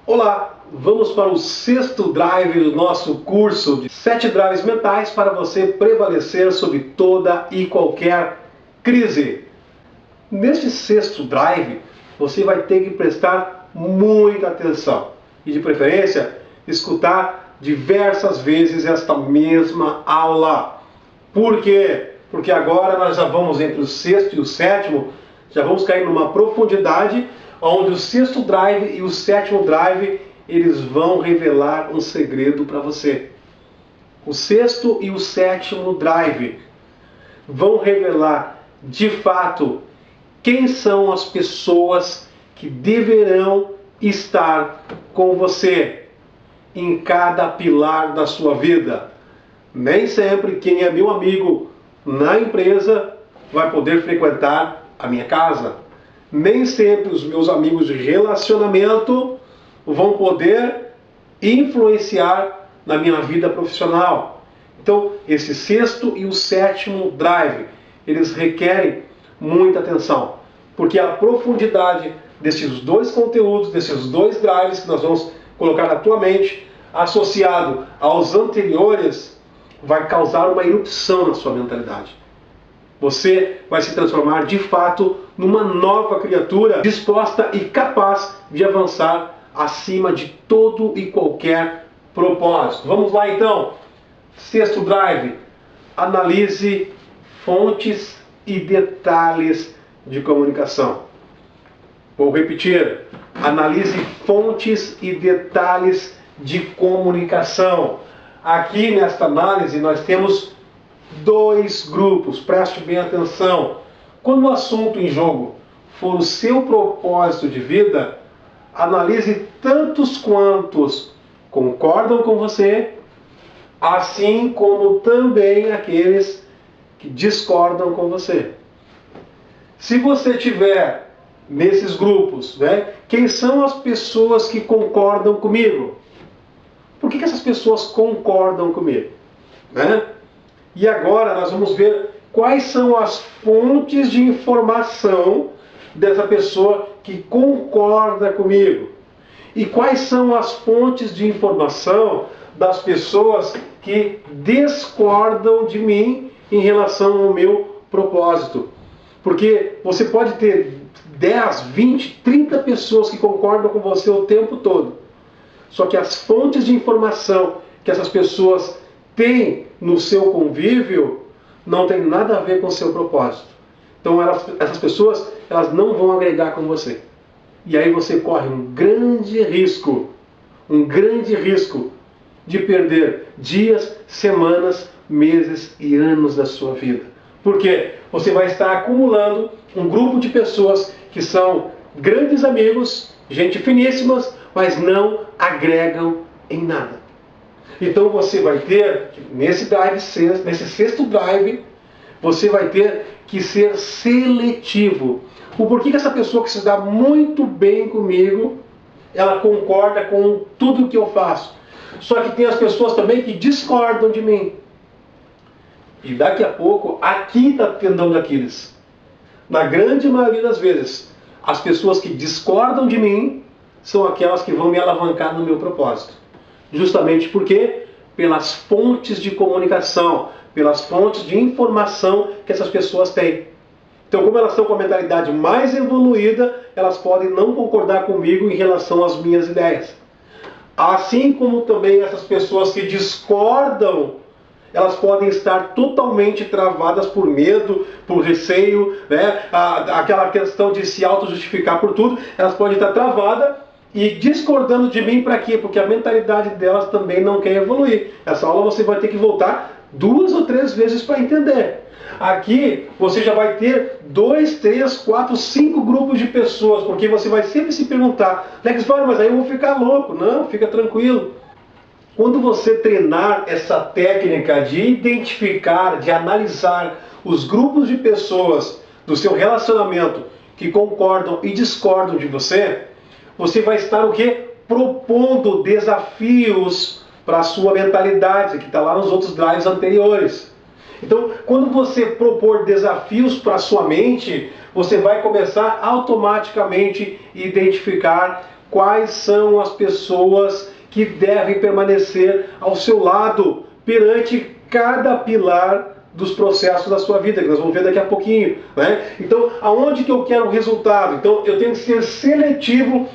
Olá, vamos para o sexto drive do nosso curso de 7 drives mentais para você prevalecer sobre toda e qualquer crise. Neste sexto drive, você vai ter que prestar muita atenção e, de preferência, escutar diversas vezes esta mesma aula. Por quê? Porque agora nós já vamos entre o sexto e o sétimo, já vamos cair numa profundidade onde o sexto drive e o sétimo drive eles vão revelar um segredo para você. O sexto e o sétimo drive vão revelar de fato quem são as pessoas que deverão estar com você em cada pilar da sua vida. Nem sempre quem é meu amigo na empresa vai poder frequentar a minha casa. Nem sempre os meus amigos de relacionamento vão poder influenciar na minha vida profissional. Então, esse sexto e o sétimo drive, eles requerem muita atenção, porque a profundidade desses dois conteúdos, desses dois drives que nós vamos colocar na tua mente, associado aos anteriores, vai causar uma erupção na sua mentalidade. Você vai se transformar de fato numa nova criatura disposta e capaz de avançar acima de todo e qualquer propósito. Vamos lá então. Sexto drive. Analise fontes e detalhes de comunicação. Vou repetir. Analise fontes e detalhes de comunicação. Aqui nesta análise nós temos dois grupos, preste bem atenção. Quando o assunto em jogo for o seu propósito de vida, analise tantos quantos concordam com você, assim como também aqueles que discordam com você. Se você tiver nesses grupos, quem são as pessoas que concordam comigo? Por que essas pessoas concordam comigo? E agora nós vamos ver quais são as fontes de informação dessa pessoa que concorda comigo. E quais são as fontes de informação das pessoas que discordam de mim em relação ao meu propósito. Porque você pode ter 10, 20, 30 pessoas que concordam com você o tempo todo. Só que as fontes de informação que essas pessoas têm no seu convívio não tem nada a ver com o seu propósito. Então essas pessoas elas não vão agregar com você. E aí você corre um grande risco de perder dias, semanas, meses e anos da sua vida. Por quê? Você vai estar acumulando um grupo de pessoas que são grandes amigos, gente finíssimas, mas não agregam em nada. Então você vai ter, nesse sexto drive, você vai ter que ser seletivo. O porquê que essa pessoa que se dá muito bem comigo, ela concorda com tudo que eu faço. Só que tem as pessoas também que discordam de mim. E daqui a pouco, aqui está o tendão de Aquiles. Na grande maioria das vezes, as pessoas que discordam de mim são aquelas que vão me alavancar no meu propósito. Justamente porque pelas fontes de comunicação, pelas fontes de informação que essas pessoas têm. Então, como elas estão com a mentalidade mais evoluída, elas podem não concordar comigo em relação às minhas ideias. Assim como também essas pessoas que discordam, elas podem estar totalmente travadas por medo, por receio, aquela questão de se auto-justificar por tudo, elas podem estar travadas e discordando de mim para quê? Porque a mentalidade delas também não quer evoluir. Essa aula você vai ter que voltar 2 ou 3 vezes para entender. Aqui você já vai ter 2, 3, 4, 5 grupos de pessoas, porque você vai sempre se perguntar, Lex, mas aí eu vou ficar louco. Não, fica tranquilo. Quando você treinar essa técnica de identificar, de analisar os grupos de pessoas do seu relacionamento que concordam e discordam de você, você vai estar o quê? Propondo desafios para a sua mentalidade, que está lá nos outros drives anteriores. Então, quando você propor desafios para a sua mente, você vai começar automaticamente a identificar quais são as pessoas que devem permanecer ao seu lado perante cada pilar dos processos da sua vida, que nós vamos ver daqui a pouquinho, né? Então, aonde que eu quero o resultado? Então, eu tenho que ser seletivo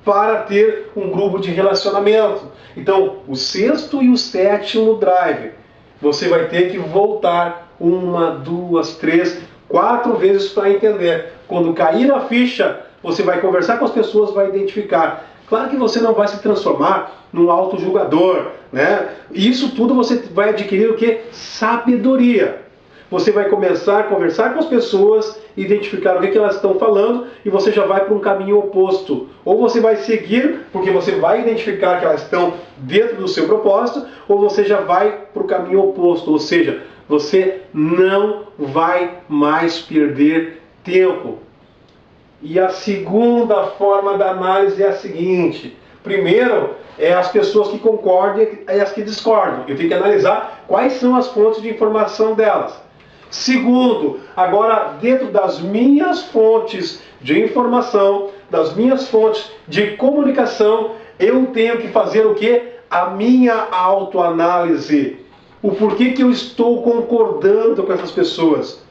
para ter um grupo de relacionamento. Então, o sexto e o sétimo drive, você vai ter que voltar 1, 2, 3, 4 vezes para entender. Quando cair a ficha, você vai conversar com as pessoas, vai identificar. Claro que você não vai se transformar num auto-julgador, né? Isso tudo você vai adquirir o quê? Sabedoria. Você vai começar a conversar com as pessoas, identificar o que elas estão falando e você já vai para um caminho oposto. Ou você vai seguir, porque você vai identificar que elas estão dentro do seu propósito, ou você já vai para o caminho oposto. Ou seja, você não vai mais perder tempo. E a segunda forma da análise é a seguinte. Primeiro, é as pessoas que concordam e as que discordam. Eu tenho que analisar quais são as fontes de informação delas. Segundo, agora dentro das minhas fontes de informação, das minhas fontes de comunicação, eu tenho que fazer o quê? A minha autoanálise. O porquê que eu estou concordando com essas pessoas.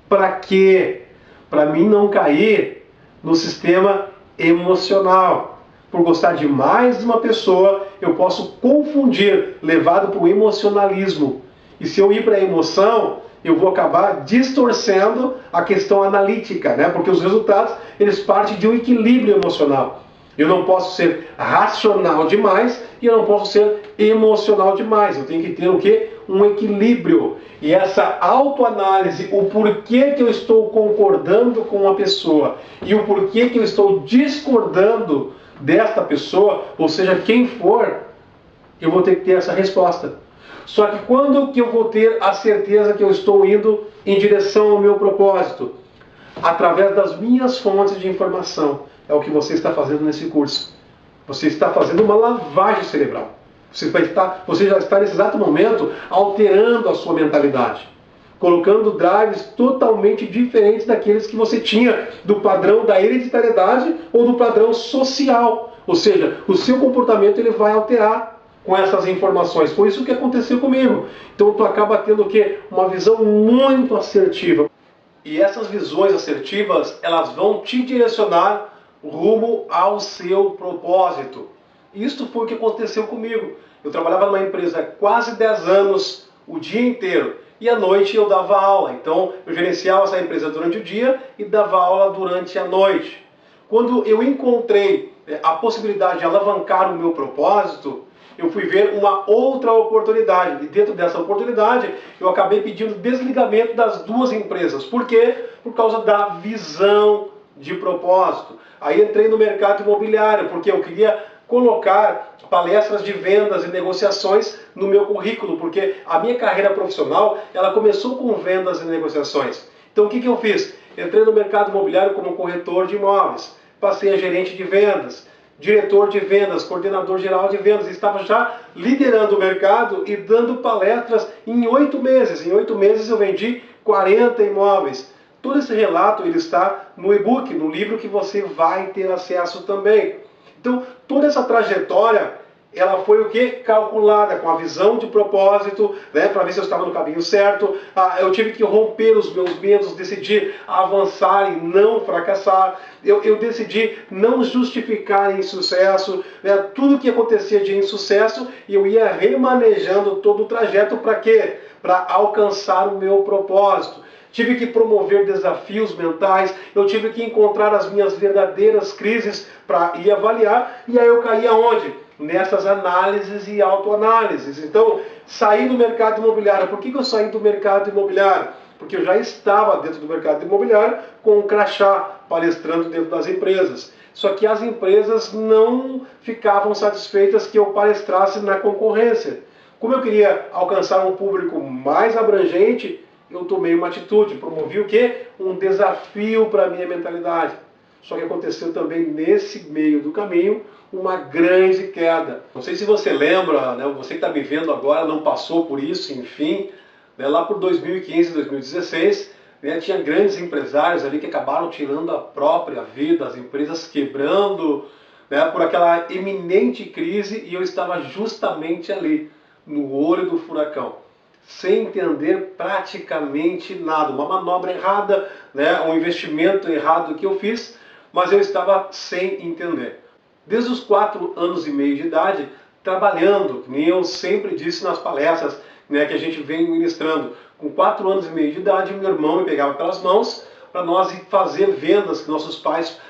Para quê? Para mim não cair no sistema emocional. Por gostar demais de uma pessoa, eu posso confundir, levado para o emocionalismo. E se eu ir para a emoção, eu vou acabar distorcendo a questão analítica, né? Porque os resultados, eles partem de um equilíbrio emocional. Eu não posso ser racional demais e eu não posso ser emocional demais. Eu tenho que ter o quê? Um equilíbrio. E essa autoanálise, o porquê que eu estou concordando com uma pessoa e o porquê que eu estou discordando desta pessoa, ou seja, quem for, eu vou ter que ter essa resposta. Só que quando que eu vou ter a certeza que eu estou indo em direção ao meu propósito? Através das minhas fontes de informação. É o que você está fazendo nesse curso. Você está fazendo uma lavagem cerebral. Você já está nesse exato momento alterando a sua mentalidade. Colocando drives totalmente diferentes daqueles que você tinha do padrão da hereditariedade ou do padrão social. Ou seja, o seu comportamento ele vai alterar com essas informações. Foi isso que aconteceu comigo. Então tu acaba tendo o quê? Uma visão muito assertiva. E essas visões assertivas, elas vão te direcionar rumo ao seu propósito. Isso foi o que aconteceu comigo. Eu trabalhava numa empresa há quase 10 anos, o dia inteiro. E à noite eu dava aula. Então eu gerenciava essa empresa durante o dia e dava aula durante a noite. Quando eu encontrei a possibilidade de alavancar o meu propósito, eu fui ver uma outra oportunidade. E dentro dessa oportunidade, eu acabei pedindo desligamento das duas empresas. Por quê? Por causa da visão de propósito. Aí entrei no mercado imobiliário, porque eu queria colocar palestras de vendas e negociações no meu currículo, porque a minha carreira profissional, ela começou com vendas e negociações. Então o que eu fiz? Entrei no mercado imobiliário como corretor de imóveis, passei a gerente de vendas, diretor de vendas, coordenador geral de vendas, estava já liderando o mercado e dando palestras em 8 meses. Em 8 meses eu vendi 40 imóveis. Todo esse relato ele está no e-book, no livro que você vai ter acesso também. Então, toda essa trajetória, ela foi o que? Calculada, com a visão de propósito, né, para ver se eu estava no caminho certo. Eu tive que romper os meus medos, decidir avançar e não fracassar. Eu decidi não justificar insucesso, né, tudo que acontecia de insucesso, e eu ia remanejando todo o trajeto para quê? Para alcançar o meu propósito. Tive que promover desafios mentais, eu tive que encontrar as minhas verdadeiras crises para ir avaliar, e aí eu caí aonde? Nessas análises e autoanálises. Então, saí do mercado imobiliário. Por que eu saí do mercado imobiliário? Porque eu já estava dentro do mercado imobiliário com um crachá, palestrando dentro das empresas. Só que as empresas não ficavam satisfeitas que eu palestrasse na concorrência. Como eu queria alcançar um público mais abrangente, eu tomei uma atitude, promovi o quê? Um desafio para a minha mentalidade. Só que aconteceu também nesse meio do caminho uma grande queda. Não sei se você lembra, né, você que está me vendo agora não passou por isso, enfim, né, lá por 2015, 2016, né, tinha grandes empresários ali que acabaram tirando a própria vida, as empresas quebrando, né, por aquela iminente crise, e eu estava justamente ali, no olho do furacão, sem entender praticamente nada. Uma manobra errada, né, um investimento errado que eu fiz, mas eu estava sem entender. Desde os 4 anos e meio de idade, trabalhando, como eu sempre disse nas palestras, né, que a gente vem ministrando. Com 4 anos e meio de idade, meu irmão me pegava pelas mãos para nós fazer vendas, que nossos pais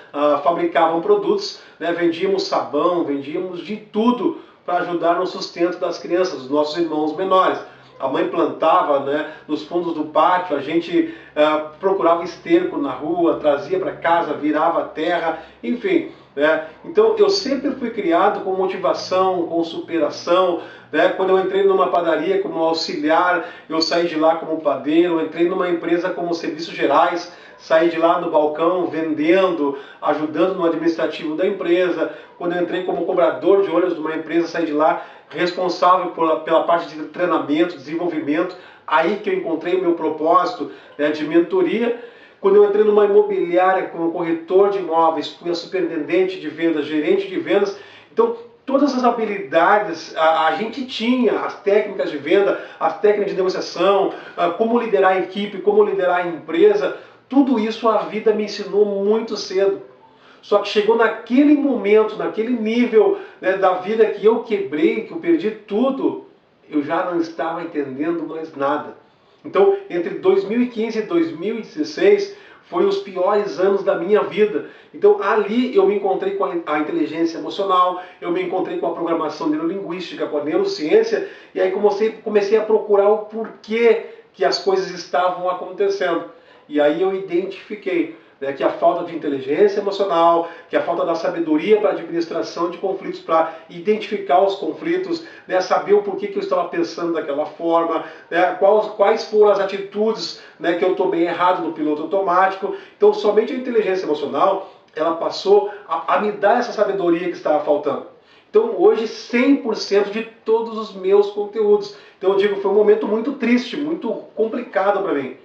fabricavam produtos, né, vendíamos sabão, vendíamos de tudo para ajudar no sustento das crianças, dos nossos irmãos menores. A mãe plantava, né, nos fundos do pátio, a gente procurava esterco na rua, trazia para casa, virava terra, enfim. Né? Então eu sempre fui criado com motivação, com superação. Né? Quando eu entrei numa padaria como auxiliar, eu saí de lá como padeiro, entrei numa empresa como serviços gerais, saí de lá no balcão vendendo, ajudando no administrativo da empresa. Quando eu entrei como cobrador de ônibus de uma empresa, saí de lá responsável pela parte de treinamento, desenvolvimento. Aí que eu encontrei o meu propósito, né, de mentoria. Quando eu entrei numa imobiliária como corretor de imóveis, fui a superintendente de vendas, gerente de vendas. Então, todas as habilidades a gente tinha, as técnicas de venda, as técnicas de negociação, como liderar a equipe, como liderar a empresa, tudo isso a vida me ensinou muito cedo. Só que chegou naquele momento, naquele nível, né, da vida que eu quebrei, que eu perdi tudo, eu já não estava entendendo mais nada. Então, entre 2015 e 2016, foi os piores anos da minha vida. Então, ali eu me encontrei com a inteligência emocional, eu me encontrei com a programação neurolinguística, com a neurociência, e aí comecei a procurar o porquê que as coisas estavam acontecendo. E aí eu identifiquei, né, que a falta de inteligência emocional, que a falta da sabedoria para administração de conflitos, para identificar os conflitos, né, saber o porquê que eu estava pensando daquela forma, né, quais foram as atitudes, né, que eu tomei errado no piloto automático. Então, somente a inteligência emocional, ela passou a me dar essa sabedoria que estava faltando. Então, hoje, 100% de todos os meus conteúdos. Então, eu digo, foi um momento muito triste, muito complicado para mim.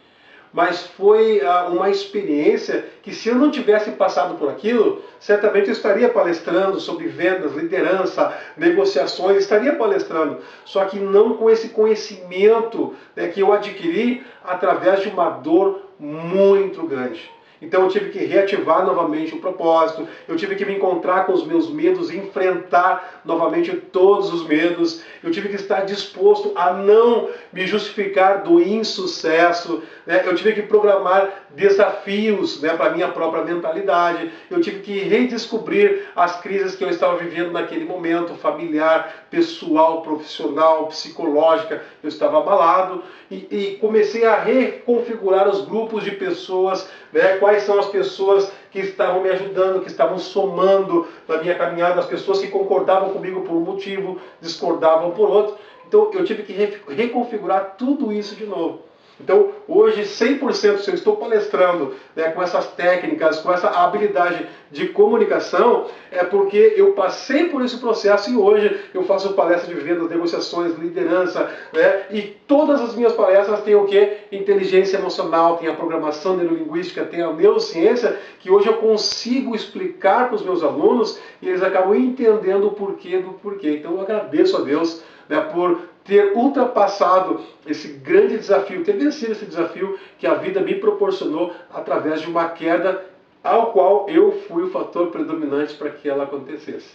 Mas foi uma experiência que, se eu não tivesse passado por aquilo, certamente eu estaria palestrando sobre vendas, liderança, negociações, estaria palestrando. Só que não com esse conhecimento, né, que eu adquiri através de uma dor muito grande. Então eu tive que reativar novamente o propósito, eu tive que me encontrar com os meus medos, enfrentar novamente todos os medos, eu tive que estar disposto a não me justificar do insucesso, né? Eu tive que programar desafios, né, para a minha própria mentalidade, eu tive que redescobrir as crises que eu estava vivendo naquele momento, familiar, pessoal, profissional, psicológica, eu estava abalado e comecei a reconfigurar os grupos de pessoas, né, quais são as pessoas que estavam me ajudando, que estavam somando na minha caminhada, as pessoas que concordavam comigo por um motivo, discordavam por outro. Então eu tive que reconfigurar tudo isso de novo. Então, hoje, 100%, se eu estou palestrando, né, com essas técnicas, com essa habilidade de comunicação, é porque eu passei por esse processo e hoje eu faço palestras de vendas, negociações, liderança, né, e todas as minhas palestras têm o quê? Inteligência emocional, tem a programação neurolinguística, tem a neurociência, que hoje eu consigo explicar para os meus alunos e eles acabam entendendo o porquê do porquê. Então, eu agradeço a Deus, né, por ter ultrapassado esse grande desafio, ter vencido esse desafio que a vida me proporcionou através de uma queda ao qual eu fui o fator predominante para que ela acontecesse.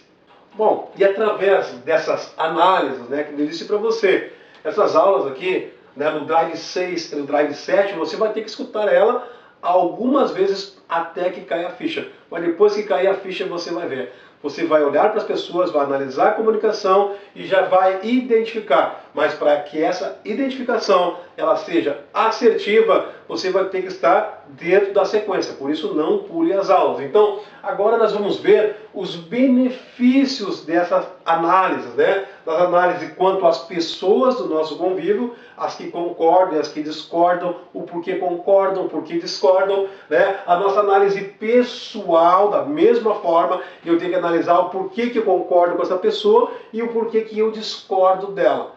Bom, e através dessas análises, né, que eu disse para você, essas aulas aqui, né, no Drive 6 e no Drive 7, você vai ter que escutar ela algumas vezes até que caia a ficha. Mas depois que cair a ficha, você vai ver. Você vai olhar para as pessoas, vai analisar a comunicação e já vai identificar. Mas para que essa identificação ela seja assertiva, você vai ter que estar dentro da sequência. Por isso, não pule as aulas. Então, agora nós vamos ver os benefícios dessas análises, né? Das análises quanto às pessoas do nosso convívio, as que concordam, as que discordam, o porquê concordam, o porquê discordam, né? A nossa análise pessoal, da mesma forma, eu tenho que analisar o porquê que eu concordo com essa pessoa e o porquê que eu discordo dela.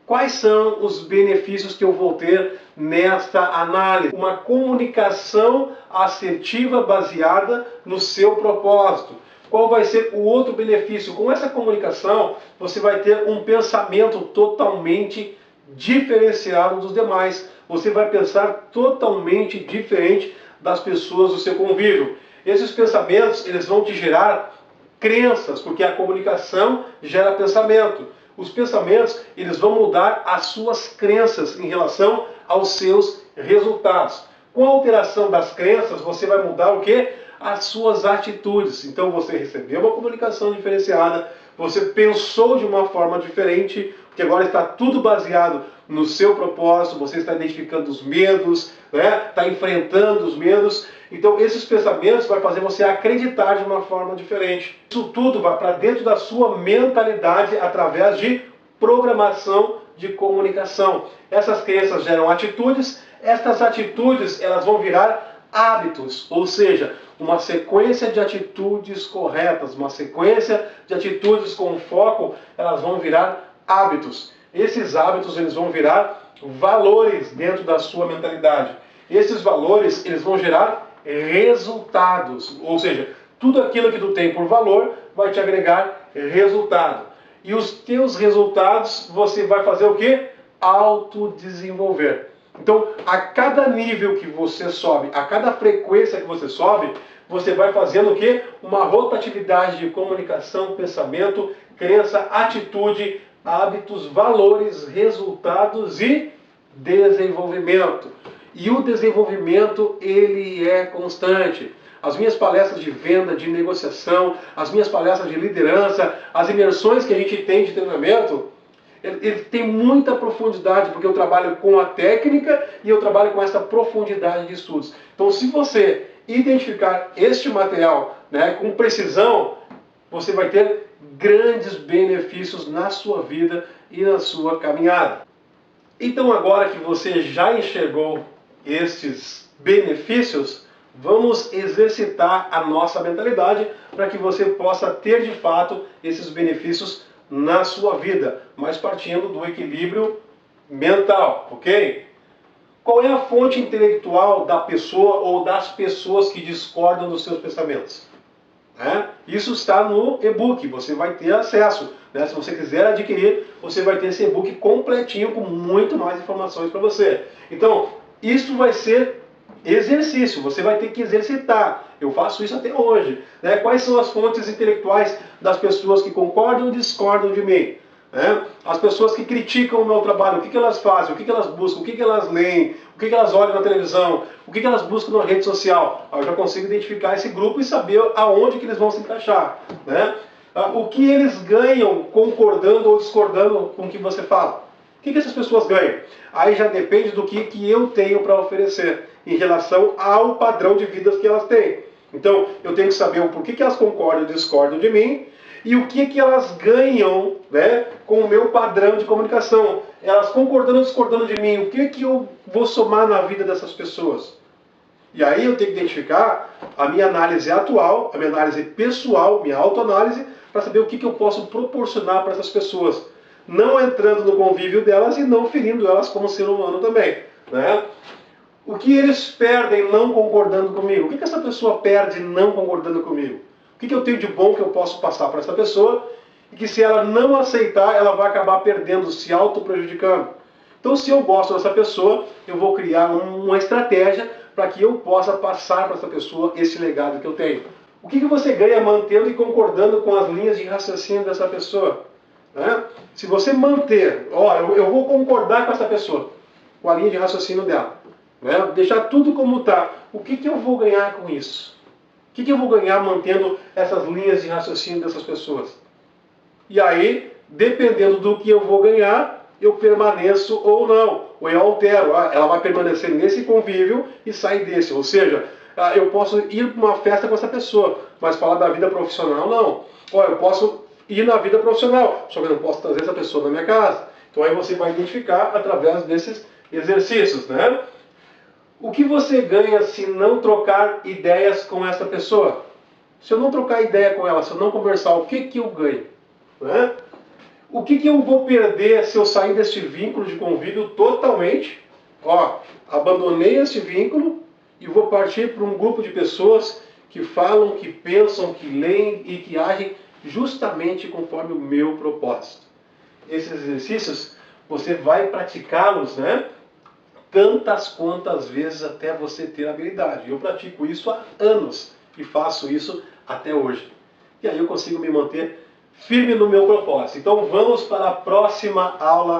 Quais são os benefícios que eu vou ter nesta análise? Uma comunicação assertiva baseada no seu propósito. Qual vai ser o outro benefício? Com essa comunicação, você vai ter um pensamento totalmente diferenciado dos demais. Você vai pensar totalmente diferente das pessoas do seu convívio. Esses pensamentos, eles vão te gerar crenças, porque a comunicação gera pensamento. Os pensamentos, eles vão mudar as suas crenças em relação aos seus resultados. Com a alteração das crenças, você vai mudar o quê? As suas atitudes. Então você recebeu uma comunicação diferenciada, você pensou de uma forma diferente, porque agora está tudo baseado no seu propósito, você está identificando os medos, né? Está enfrentando os medos. Então esses pensamentos vão fazer você acreditar de uma forma diferente. Isso tudo vai para dentro da sua mentalidade através de programação de comunicação. Essas crenças geram atitudes, essas atitudes elas vão virar hábitos, ou seja, uma sequência de atitudes corretas, uma sequência de atitudes com foco, elas vão virar hábitos. Esses hábitos eles vão virar valores dentro da sua mentalidade. Esses valores eles vão gerar resultados, ou seja, tudo aquilo que tu tem por valor vai te agregar resultado. E os teus resultados você vai fazer o quê? Autodesenvolver. Então, a cada nível que você sobe, a cada frequência que você sobe, você vai fazendo o quê? Uma rotatividade de comunicação, pensamento, crença, atitude, hábitos, valores, resultados e desenvolvimento. E o desenvolvimento, ele é constante. As minhas palestras de venda, de negociação, as minhas palestras de liderança, as imersões que a gente tem de treinamento, ele tem muita profundidade, porque eu trabalho com a técnica e eu trabalho com essa profundidade de estudos. Então, se você identificar este material, né, com precisão, você vai ter grandes benefícios na sua vida e na sua caminhada. Então, agora que você já enxergou estes benefícios, vamos exercitar a nossa mentalidade para que você possa ter de fato esses benefícios na sua vida, mas partindo do equilíbrio mental, ok? Qual é a fonte intelectual da pessoa ou das pessoas que discordam dos seus pensamentos? Isso está no e-book, você vai ter acesso. Se você quiser adquirir, você vai ter esse e-book completinho com muito mais informações para você. Então, isso vai ser exercício, você vai ter que exercitar. Eu faço isso até hoje. Quais são as fontes intelectuais das pessoas que concordam ou discordam de mim? As pessoas que criticam o meu trabalho, o que elas fazem, o que elas buscam, o que elas leem, o que elas olham na televisão, o que elas buscam na rede social. Eu já consigo identificar esse grupo e saber aonde que eles vão se encaixar. O que eles ganham concordando ou discordando com o que você fala. O que essas pessoas ganham? Aí já depende do que eu tenho para oferecer em relação ao padrão de vida que elas têm. Então, eu tenho que saber o porquê que elas concordam ou discordam de mim e o que elas ganham, com o meu padrão de comunicação. Elas concordando ou discordando de mim, o que eu vou somar na vida dessas pessoas? E aí eu tenho que identificar a minha análise atual, a minha análise pessoal, minha autoanálise, para saber o que eu posso proporcionar para essas pessoas. Não entrando no convívio delas e não ferindo elas como ser humano também. O que eles perdem não concordando comigo? O que essa pessoa perde não concordando comigo? O que eu tenho de bom que eu posso passar para essa pessoa e que se ela não aceitar, ela vai acabar perdendo, se auto-prejudicando. Então, se eu gosto dessa pessoa, eu vou criar uma estratégia para que eu possa passar para essa pessoa esse legado que eu tenho. O que você ganha mantendo e concordando com as linhas de raciocínio dessa pessoa? Se você manter, eu vou concordar com essa pessoa, com a linha de raciocínio dela, deixar tudo como está, o que eu vou ganhar com isso? O que eu vou ganhar mantendo essas linhas de raciocínio dessas pessoas? E aí, dependendo do que eu vou ganhar, eu permaneço ou não, ou eu altero. Ela vai permanecer nesse convívio e sair desse. Ou seja, eu posso ir para uma festa com essa pessoa, mas falar da vida profissional, não. Eu posso ir na vida profissional, só que eu não posso trazer essa pessoa na minha casa. Então aí você vai identificar através desses exercícios, O que você ganha se não trocar ideias com essa pessoa? Se eu não trocar ideia com ela, se eu não conversar, o que eu ganho? O que eu vou perder se eu sair deste vínculo de convívio totalmente? Abandonei esse vínculo e vou partir para um grupo de pessoas que falam, que pensam, que leem e que agem justamente conforme o meu propósito. Esses exercícios você vai praticá-los, né? Tantas quantas vezes até você ter habilidade. Eu pratico isso há anos e faço isso até hoje. E aí eu consigo me manter firme no meu propósito. Então vamos para a próxima aula.